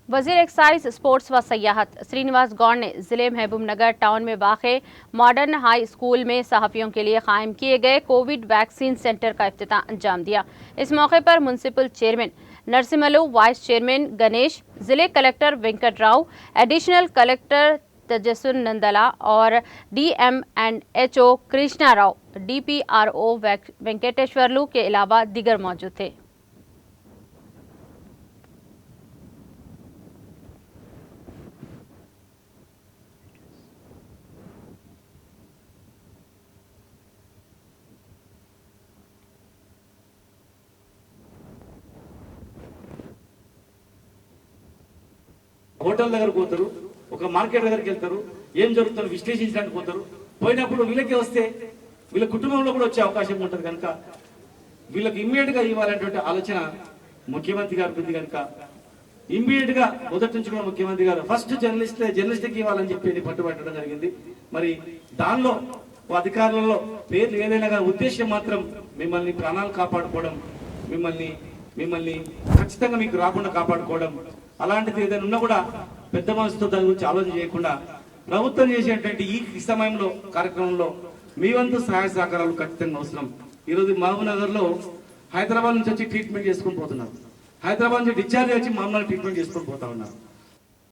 वजीर excise sports व सयाहत श्रीनिवास गौड़ ने जिले महबूबनगर टाउन में वाक़े मॉडर्न हाई स्कूल में सहाफ़ियों के लिए कायम किए गए कोविड वैक्सीन सेंटर का इफ्तिताह अंजाम दिया। इस मौके पर municipal chairman Narasimhulu, vice chairman Ganesh, जिले collector Venkat Rao, additional collector तजस्सुन नंदला और DM&HO कृष्णा राव, DPRO वेंकटेश्वरलू के अलावा दीगर मौजूद थे। హోటల్ దగ్గరకు పోతారు, ఒక మార్కెట్ దగ్గరికి వెళ్తారు, ఏం జరుగుతుందో విశ్లేషించడానికి పోతారు. పోయినప్పుడు వీళ్ళకే వస్తే వీళ్ళ కుటుంబంలో కూడా వచ్చే అవకాశం ఉంటుంది కనుక వీళ్ళకి ఇమ్మీడియట్ గా ఇవ్వాలనేటువంటి ఆలోచన ముఖ్యమంత్రి గారికి ఉంది కనుక ఇమ్మీడియట్ గా మొదటి నుంచి కూడా ముఖ్యమంత్రి గారు ఫస్ట్ జర్నలిస్ట్కి ఇవ్వాలని చెప్పి పట్టుబట్టడం జరిగింది. మరి దానిలో అధికారులలో పేర్లు ఏదైనా కానీ ఉద్దేశం మాత్రం మిమ్మల్ని ప్రాణాలు కాపాడుకోవడం, మిమ్మల్ని ఖచ్చితంగా మీకు రాకుండా కాపాడుకోవడం. అలాంటిది ఏదైనా ఉన్నా కూడా పెద్ద మనసుతో దాని గురించి ఆలోచన చేయకుండా ప్రభుత్వం చేసేటువంటి ఈ సమయంలో కార్యక్రమంలో మీ వంతు సహాయ సహకారాలు ఖచ్చితంగా అవసరం. ఈరోజు మహబూబ్నగర్ లో హైదరాబాద్ నుంచి వచ్చి ట్రీట్మెంట్ చేసుకుని పోతున్నారు, హైదరాబాద్ నుంచి డిశ్చార్జ్ వచ్చి మామూలు ట్రీట్మెంట్ చేసుకుని పోతా ఉన్నారు.